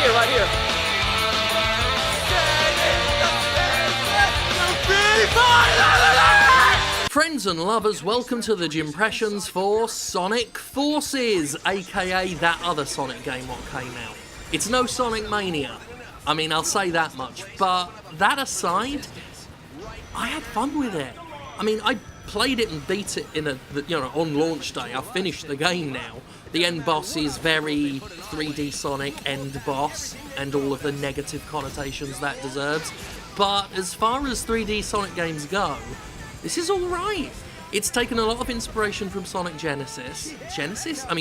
here, right here. Friends and lovers, welcome to the Gimpressions for Sonic Forces, aka that other Sonic game what came out. It's no Sonic Mania, I mean, I'll say that much, but that aside, I had fun with it. I mean, I played it and beat it on launch day. I've finished the game now. The end boss is very 3D Sonic end boss, and all of the negative connotations that deserves. But as far as 3D Sonic games go, this is alright. It's taken a lot of inspiration from Sonic Genesis.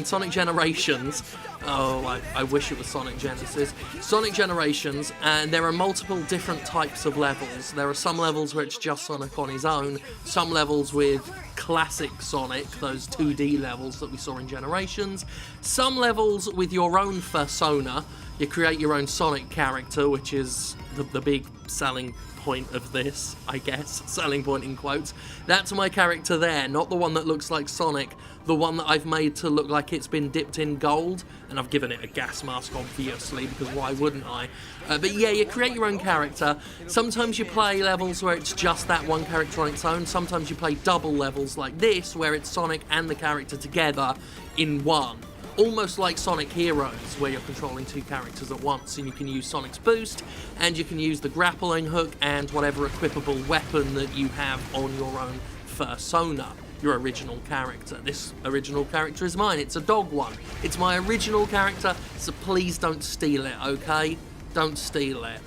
Sonic Generations. Oh, I wish it was Sonic Genesis. Sonic Generations, and there are multiple different types of levels. There are some levels where it's just Sonic on his own, some levels with classic Sonic, those 2D levels that we saw in Generations, some levels with your own persona. You create your own Sonic character, which is the big selling point of this, I guess, selling point in quotes. That's my character there, not the one that looks like Sonic, the one that I've made to look like it's been dipped in gold, and I've given it a gas mask, obviously, because why wouldn't I? But yeah, you create your own character. Sometimes you play levels where it's just that one character on its own. Sometimes you play double levels like this, where it's Sonic and the character together in one. Almost like Sonic Heroes, where you're controlling two characters at once, and you can use Sonic's boost, and you can use the grappling hook and whatever equipable weapon that you have on your own persona, your original character. This original character is mine. It's a dog one. It's my original character, so please don't steal it, okay? Don't steal it.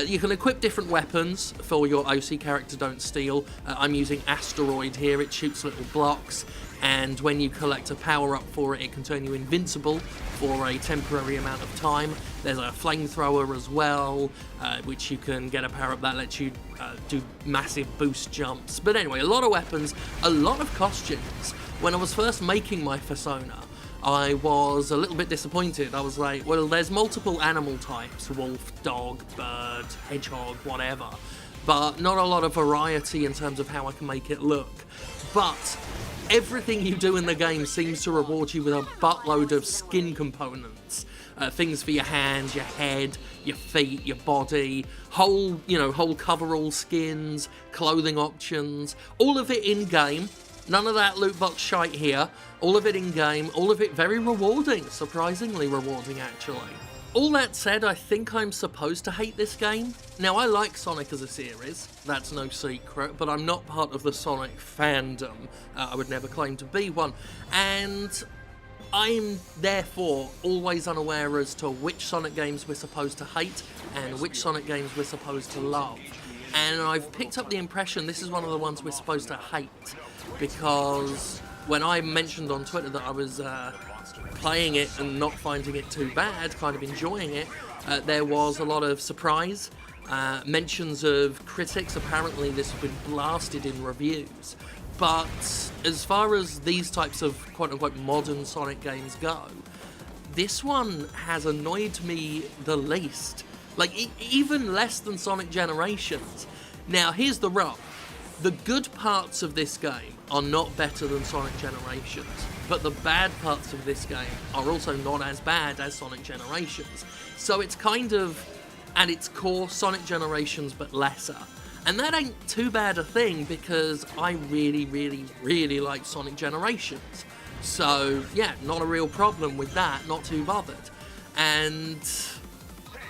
You can equip different weapons for your OC character, don't steal. I'm using Asteroid here. It shoots little blocks, and when you collect a power-up for it, it can turn you invincible for a temporary amount of time. There's a flamethrower as well, which you can get a power-up that lets you do massive boost jumps. But anyway, a lot of weapons, a lot of costumes. When I was first making my persona, I was a little bit disappointed. I was like, well, there's multiple animal types, wolf, dog, bird, hedgehog, whatever, but not a lot of variety in terms of how I can make it look. But everything you do in the game seems to reward you with a buttload of skin components. Things for your hands, your head, your feet, your body, whole coverall skins, clothing options, all of it in-game. None of that loot box shite here. All of it in-game, all of it very rewarding, surprisingly rewarding actually. All that said, I think I'm supposed to hate this game. Now, I like Sonic as a series, that's no secret, but I'm not part of the Sonic fandom. I would never claim to be one. And I'm therefore always unaware as to which Sonic games we're supposed to hate and which Sonic games we're supposed to love. And I've picked up the impression this is one of the ones we're supposed to hate, because when I mentioned on Twitter that I was playing it and not finding it too bad, kind of enjoying it, there was a lot of surprise, mentions of critics. Apparently this has been blasted in reviews. But as far as these types of quote-unquote modern Sonic games go, this one has annoyed me the least. Like, even less than Sonic Generations. Now, here's the rub. The good parts of this game are not better than Sonic Generations, but the bad parts of this game are also not as bad as Sonic Generations. So it's kind of, at its core, Sonic Generations, but lesser. And that ain't too bad a thing, because I really, really, really like Sonic Generations. So, yeah, not a real problem with that, not too bothered. And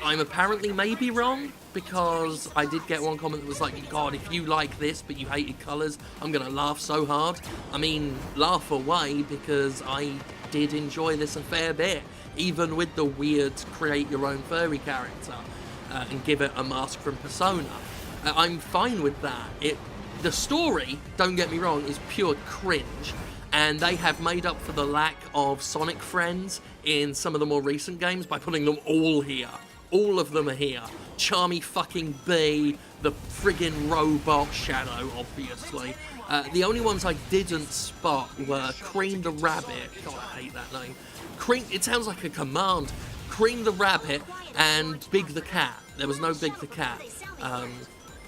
I'm apparently maybe wrong, because I did get one comment that was like, God, if you like this but you hated colours, I'm going to laugh so hard. I mean, laugh away, because I did enjoy this a fair bit, even with the weird create your own furry character and give it a mask from Persona. I'm fine with that. The story, don't get me wrong, is pure cringe, and they have made up for the lack of Sonic friends in some of the more recent games by putting them all here. All of them are here. Charmy fucking Bee, the friggin' robot Shadow, obviously. The only ones I didn't spot were Cream the Rabbit. God, I hate that name. Cream, it sounds like a command. Cream the Rabbit and Big the Cat. There was no Big the Cat.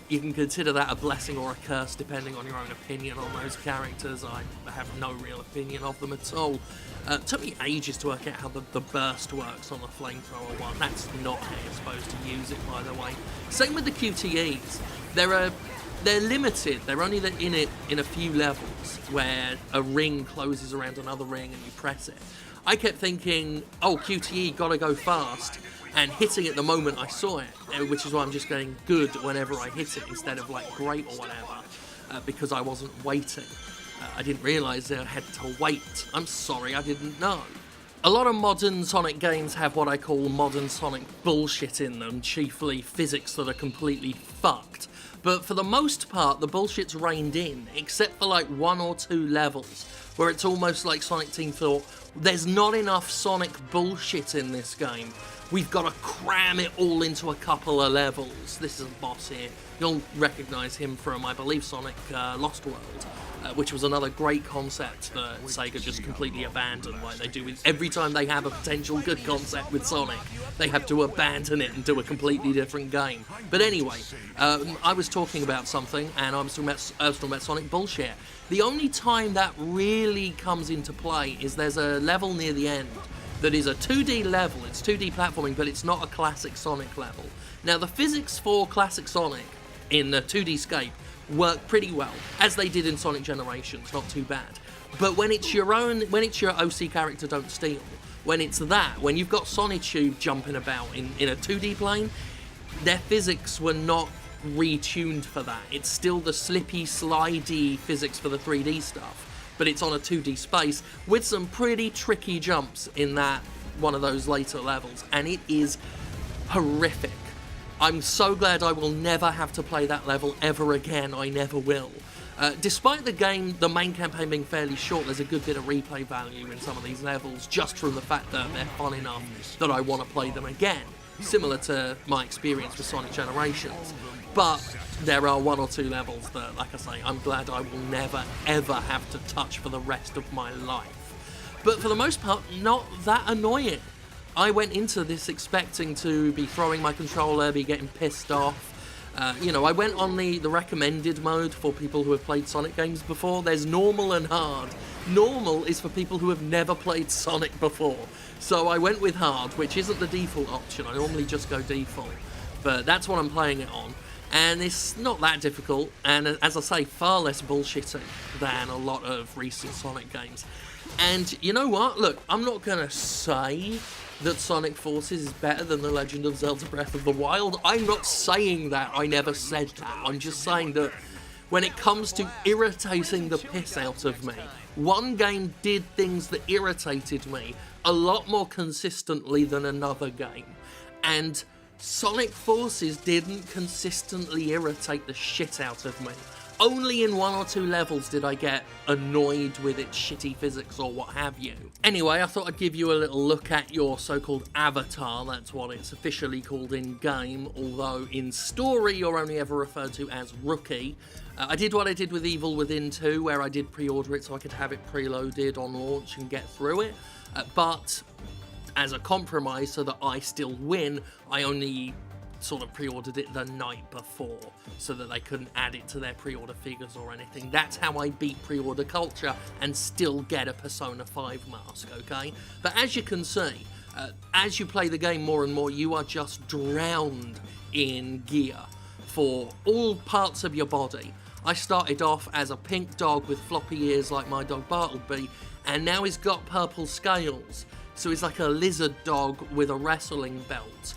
You can consider that a blessing or a curse depending on your own opinion on those characters. I have no real opinion of them at all. It took me ages to work out how the burst works on the flamethrower one. That's not how you're supposed to use it, by the way. Same with the QTEs. They're limited. They're only in it in a few levels where a ring closes around another ring and you press it. I kept thinking, oh, QTE, gotta go fast, and hitting it the moment I saw it, which is why I'm just going good whenever I hit it instead of like great or whatever, because I wasn't waiting. I didn't realise I had to wait. I'm sorry, I didn't know. A lot of modern Sonic games have what I call modern Sonic bullshit in them, chiefly physics that are completely fucked. But for the most part, the bullshit's reined in, except for like 1 or 2 levels, where it's almost like Sonic Team thought, there's not enough Sonic bullshit in this game. We've got to cram it all into a couple of levels. This is a boss here. You'll recognise him from, I believe, Sonic Lost World, which was another great concept that Sega just completely abandoned, like they do with every time they have a potential good concept with Sonic. They have to abandon it and do a completely different game. But anyway, I was talking about something, and I was talking about Sonic bullshit. The only time that really comes into play is there's a level near the end that is a 2D level. It's 2D platforming, but it's not a classic Sonic level. Now, the physics for classic Sonic in the 2D scape work pretty well, as they did in Sonic Generations, not too bad. But when it's your OC character, Don't Steal, when you've got Sonitube jumping about in a 2D plane, their physics were not retuned for that. It's still the slippy, slidey physics for the 3D stuff, but it's on a 2D space with some pretty tricky jumps in that one of those later levels, and it is horrific. I'm so glad I will never have to play that level ever again. I never will. Despite the main campaign being fairly short, there's a good bit of replay value in some of these levels, just from the fact that they're fun enough that I want to play them again, similar to my experience with Sonic Generations. But there are 1 or 2 levels that, like I say, I'm glad I will never, ever have to touch for the rest of my life. But for the most part, not that annoying. I went into this expecting to be throwing my controller, be getting pissed off. I went on the recommended mode for people who have played Sonic games before. There's normal and hard. Normal is for people who have never played Sonic before. So I went with hard, which isn't the default option. I normally just go default. But that's what I'm playing it on. And it's not that difficult, and as I say, far less bullshitting than a lot of recent Sonic games. And you know what? Look, I'm not going to say that Sonic Forces is better than The Legend of Zelda Breath of the Wild. I'm not saying that. I never said that. I'm just saying that when it comes to irritating the piss out of me, one game did things that irritated me a lot more consistently than another game. And Sonic Forces didn't consistently irritate the shit out of me. Only in 1 or 2 levels did I get annoyed with its shitty physics or what have you. Anyway, I thought I'd give you a little look at your so-called avatar. That's what it's officially called in-game, although in story you're only ever referred to as Rookie. I did what I did with Evil Within 2, where I did pre-order it so I could have it preloaded on launch and get through it. But as a compromise so that I still win, I only sort of pre-ordered it the night before so that they couldn't add it to their pre-order figures or anything. That's how I beat pre-order culture and still get a Persona 5 mask, okay? But as you can see, as you play the game more and more, you are just drowned in gear for all parts of your body. I started off as a pink dog with floppy ears like my dog Bartleby, and now he's got purple scales. So he's like a lizard dog with a wrestling belt.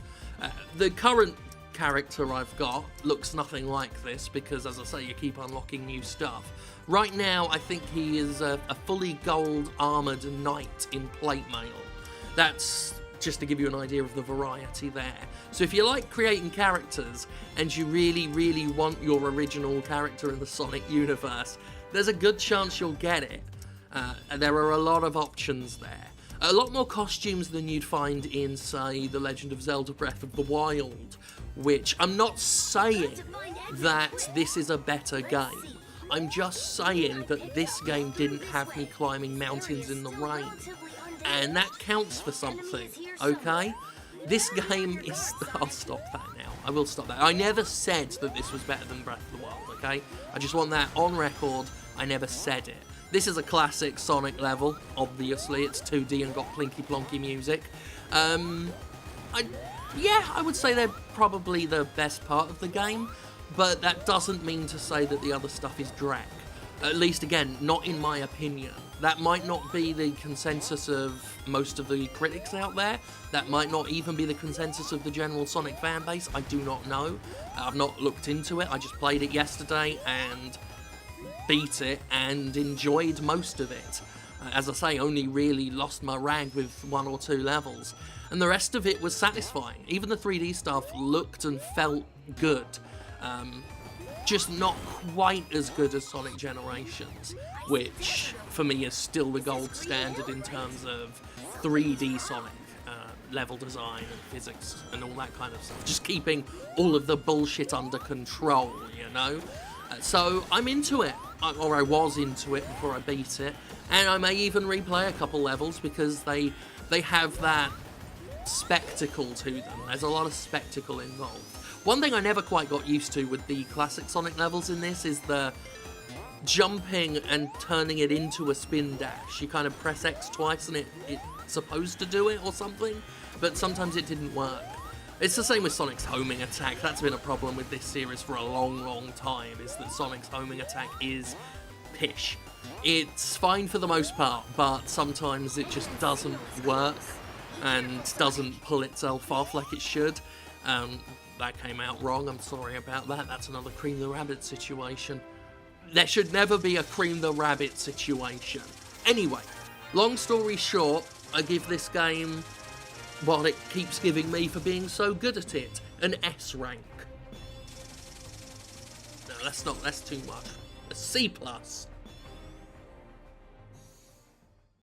The current character I've got looks nothing like this because, as I say, you keep unlocking new stuff. Right now, I think he is a fully gold armoured knight in plate mail. That's just to give you an idea of the variety there. So if you like creating characters and you really, really want your original character in the Sonic universe, there's a good chance you'll get it. There are a lot of options there. A lot more costumes than you'd find in, say, The Legend of Zelda Breath of the Wild, which I'm not saying that this is a better game. I'm just saying that this game didn't have me climbing mountains in the rain. And that counts for something, okay? This game is... I'll stop that now. I will stop that. I never said that this was better than Breath of the Wild, okay? I just want that on record. I never said it. This is a classic Sonic level, obviously. It's 2D and got plinky plonky music. Yeah, I would say they're probably the best part of the game, but that doesn't mean to say that the other stuff is drag. At least, again, not in my opinion. That might not be the consensus of most of the critics out there. That might not even be the consensus of the general Sonic fan base. I do not know. I've not looked into it. I just played it yesterday and beat it and enjoyed most of it. As I say, only really lost my rag with 1 or 2 levels. And the rest of it was satisfying. Even the 3D stuff looked and felt good. Just not quite as good as Sonic Generations, which for me is still the gold standard in terms of 3D Sonic level design and physics and all that kind of stuff. Just keeping all of the bullshit under control, you know? So I'm into it, or I was into it before I beat it, and I may even replay a couple levels because they have that spectacle to them. There's a lot of spectacle involved. One thing I never quite got used to with the classic Sonic levels in this is the jumping and turning it into a spin dash. You kind of press X twice and it's supposed to do it or something, but sometimes it didn't work. It's the same with Sonic's homing attack. That's been a problem with this series for a long, long time, is that Sonic's homing attack is pish. It's fine for the most part, but sometimes it just doesn't work and doesn't pull itself off like it should. That came out wrong, I'm sorry about that. That's another Cream the Rabbit situation. There should never be a Cream the Rabbit situation. Anyway, long story short, I give this game what it keeps giving me for being so good at it, an S rank. No, that's too much. A C+.